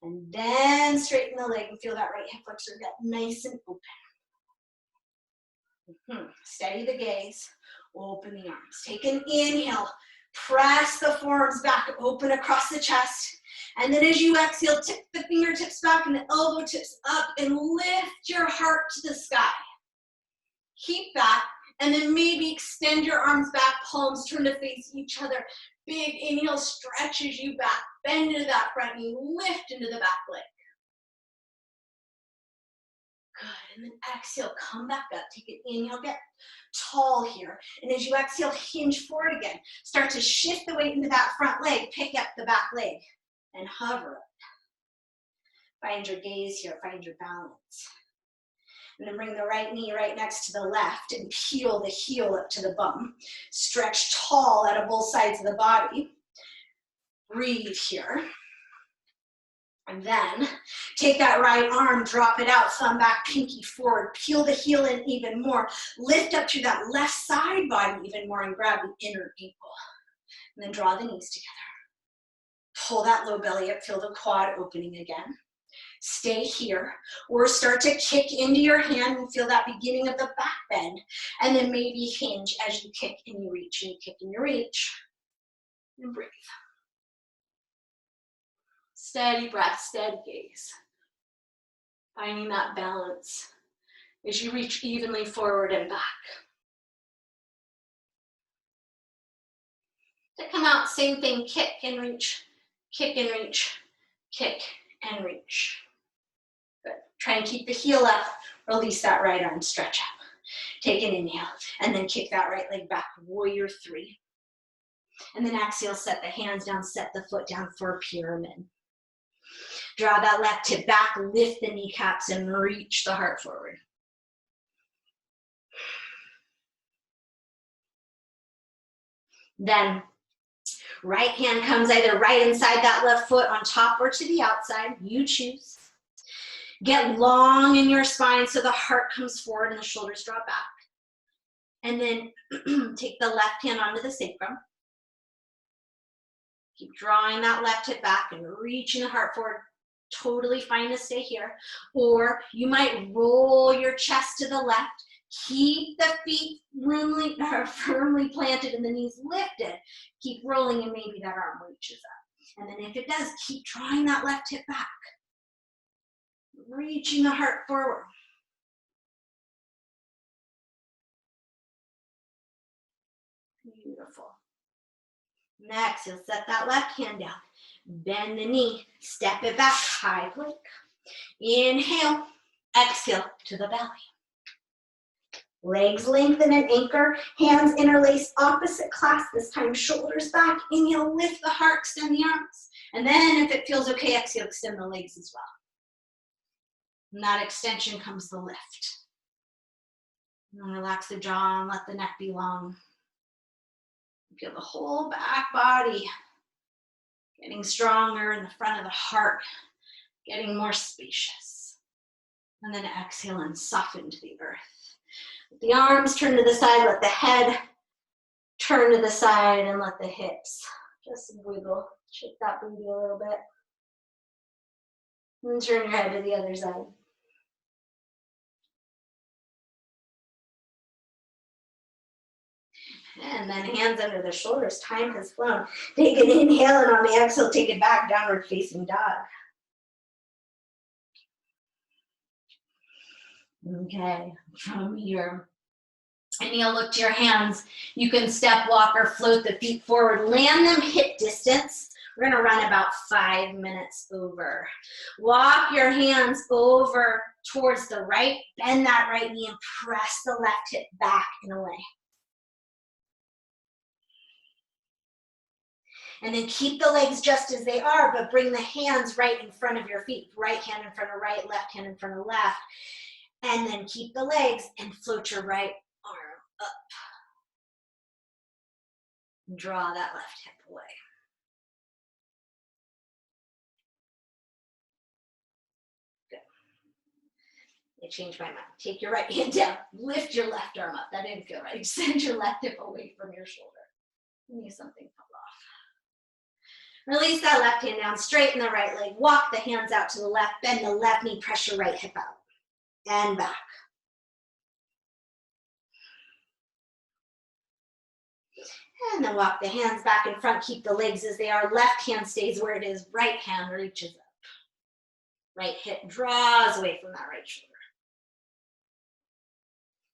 And then straighten the leg and feel that right hip flexor get nice and open. Steady the gaze. Open the arms. Take an inhale. Press the forearms back, open across the chest. And then as you exhale, tip the fingertips back and the elbow tips up and lift your heart to the sky. Keep that, and then maybe extend your arms back, palms turn to face each other. Big inhale stretches you back, bend into that front knee, lift into the back leg. Good, and then exhale, come back up, take an inhale, get tall here. And as you exhale, hinge forward again. Start to shift the weight into that front leg, pick up the back leg, and hover up. Find your gaze here, find your balance. And then bring the right knee right next to the left and peel the heel up to the bum. Stretch tall out of both sides of the body. Breathe here. And then take that right arm, drop it out, thumb back, pinky forward. Peel the heel in even more. Lift up to that left side body even more and grab the inner ankle. And then draw the knees together. Pull that low belly up, feel the quad opening again. Stay here, or start to kick into your hand and feel that beginning of the back bend. And then maybe hinge as you kick and you reach, and you kick and you reach. And breathe. Steady breath, steady gaze. Finding that balance as you reach evenly forward and back. To come out, same thing, kick and reach, kick and reach, kick and reach. Good. Try and keep the heel up, release that right arm, stretch up. Take an inhale, and then kick that right leg back, warrior three. And then exhale, set the hands down, set the foot down for a pyramid. Draw that left hip back, lift the kneecaps, and reach the heart forward. Then, right hand comes either right inside that left foot on top or to the outside, you choose. Get long in your spine so the heart comes forward and the shoulders drop back. And then take the left hand onto the sacrum. Keep drawing that left hip back and reaching the heart forward. Totally fine to stay here. Or you might roll your chest to the left. Keep the feet firmly planted and the knees lifted. Keep rolling and maybe that arm reaches up. And then if it does, keep drawing that left hip back. Reaching the heart forward. Beautiful. Next, you'll set that left hand down. Bend the knee, step it back, high plank. Inhale, exhale to the belly. Legs lengthen and anchor, hands interlace, opposite clasp this time, shoulders back. Inhale, lift the heart, extend the arms. And then if it feels okay, exhale, extend the legs as well. And that extension comes the lift. And relax the jaw and let the neck be long. Feel the whole back body getting stronger in the front of the heart, getting more spacious. And then exhale and soften to the earth. Let the arms turn to the side, let the head turn to the side, and let the hips just wiggle. Shake that booty a little bit. And turn your head to the other side. And then hands under the shoulders, time has flown. Take an inhale, and on the exhale, take it back, downward facing dog. Okay, from here, inhale, look to your hands. You can step, walk, or float the feet forward. Land them hip distance. We're gonna run about 5 minutes over. Walk your hands over towards the right, bend that right knee, and press the left hip back and away. And then keep the legs just as they are, but bring the hands right in front of your feet. Right hand in front of right, left hand in front of left. And then keep the legs and float your right arm up. Draw that left hip away. Good. I changed my mind. Take your right hand down. Lift your left arm up. That didn't feel right. Send your left hip away from your shoulder. Need something fall off. Release that left hand down. Straighten the right leg. Walk the hands out to the left. Bend the left knee. Press your right hip out. And back. And then walk the hands back in front. Keep the legs as they are. Left hand stays where it is. Right hand reaches up. Right hip draws away from that right shoulder.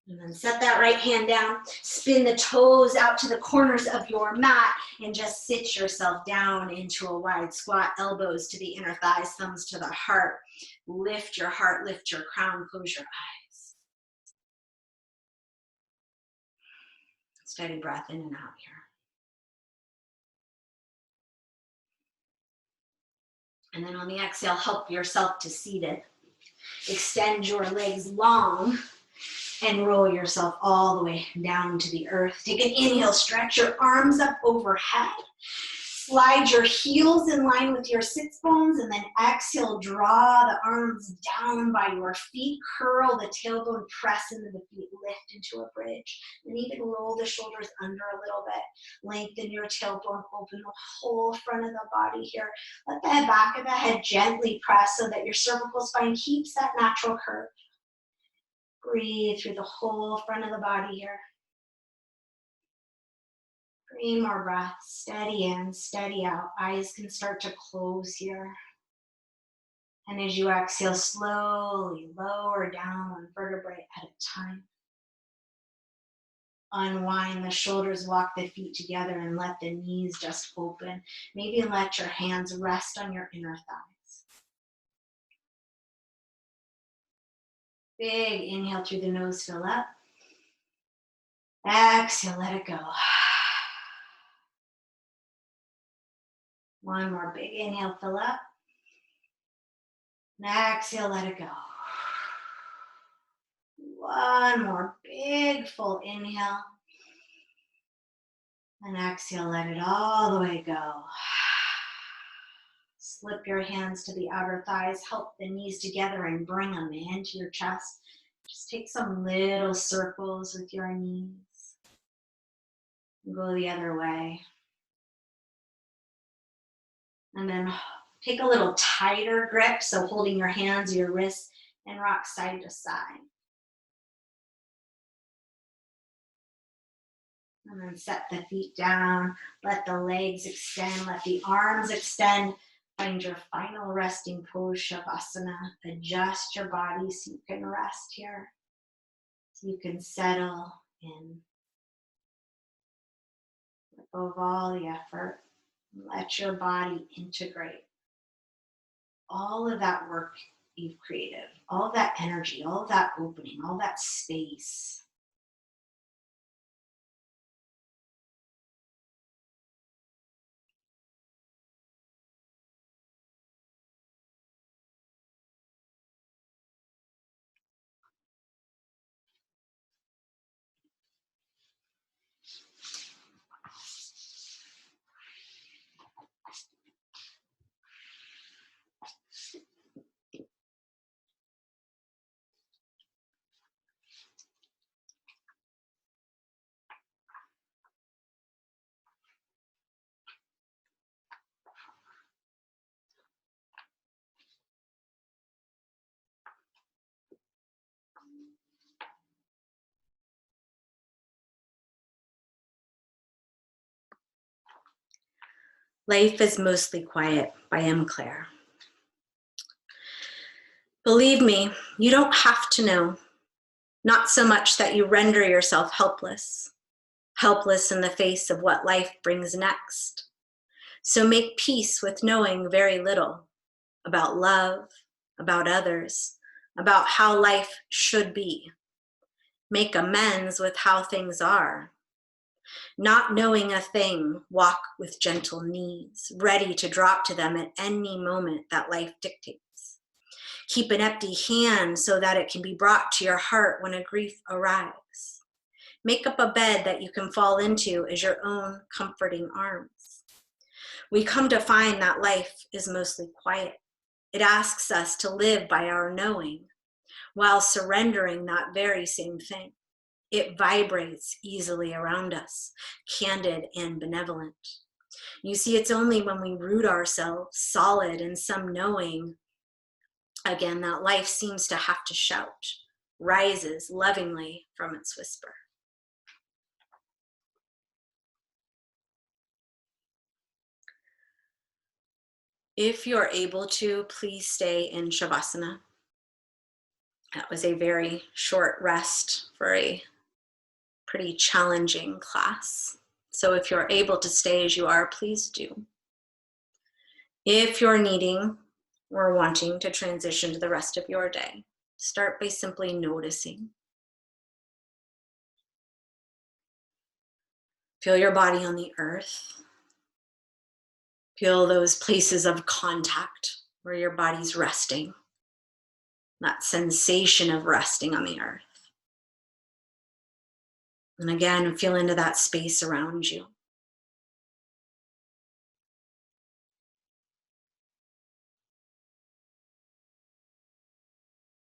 And then set that right hand down. Spin the toes out to the corners of your mat and just sit yourself down into a wide squat. Elbows to the inner thighs, thumbs to the heart. Lift your heart, lift your crown, close your eyes. Steady breath in and out here. And then on the exhale, help yourself to seated. Extend your legs long and roll yourself all the way down to the earth. Take an inhale, stretch your arms up overhead. Slide your heels in line with your sits bones, and then exhale, draw the arms down by your feet. Curl the tailbone, press into the feet, lift into a bridge. And even roll the shoulders under a little bit. Lengthen your tailbone, open the whole front of the body here. Let the back of the head gently press so that your cervical spine keeps that natural curve. Breathe through the whole front of the body here. 3 more breaths. Steady in, steady out. Eyes can start to close here. And as you exhale, slowly lower down 1 vertebrae at a time. Unwind the shoulders, walk the feet together, and let the knees just open. Maybe let your hands rest on your inner thighs. Big inhale through the nose, fill up. Exhale, let it go. 1 more big inhale, fill up. And exhale, let it go. 1 more big full inhale. And exhale, let it all the way go. Slip your hands to the outer thighs, help the knees together and bring them into your chest. Just take some little circles with your knees. Go the other way. And then take a little tighter grip, so holding your hands, your wrists, and rock side to side. And then set the feet down, let the legs extend, let the arms extend. Find your final resting pose, Shavasana. Adjust your body so you can rest here, so you can settle in. Let go of all the effort. Let your body integrate all of that work you've created, all of that energy, all of that opening, all that space. Life is Mostly Quiet by M. Claire. Believe me, you don't have to know. Not so much that you render yourself helpless in the face of what life brings next. So make peace with knowing very little about love, about others, about how life should be. Make amends with how things are. Not knowing a thing, walk with gentle knees, ready to drop to them at any moment that life dictates. Keep an empty hand so that it can be brought to your heart when a grief arrives. Make up a bed that you can fall into as your own comforting arms. We come to find that life is mostly quiet. It asks us to live by our knowing while surrendering that very same thing. It vibrates easily around us, candid and benevolent. You see, it's only when we root ourselves solid in some knowing, again, that life seems to have to shout, rises lovingly from its whisper. If you're able to, please stay in Shavasana. That was a very short rest for a pretty challenging class. So if you're able to stay as you are, please do. If you're needing or wanting to transition to the rest of your day, start by simply noticing. Feel your body on the earth. Feel those places of contact where your body's resting. That sensation of resting on the earth. And again, feel into that space around you.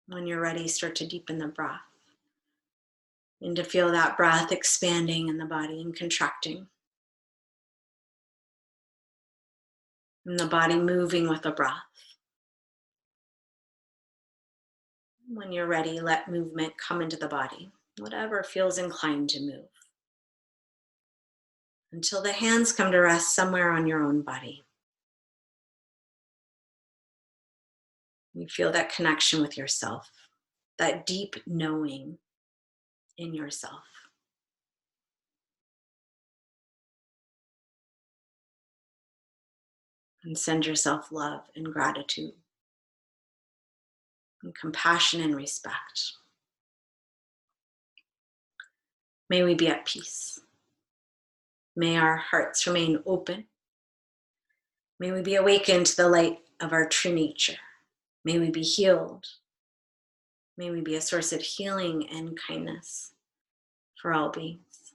When you're ready, start to deepen the breath. And to feel that breath expanding in the body and contracting. And the body moving with the breath. When you're ready, let movement come into the body, whatever feels inclined to move. Until the hands come to rest somewhere on your own body. You feel that connection with yourself, that deep knowing in yourself. And send yourself love and gratitude and compassion and respect. May we be at peace. May our hearts remain open. May we be awakened to the light of our true nature. May we be healed. May we be a source of healing and kindness for all beings.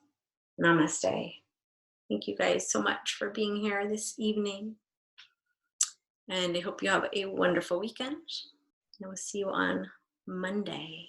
Namaste. Thank you guys so much for being here this evening. And I hope you have a wonderful weekend. And we'll see you on Monday.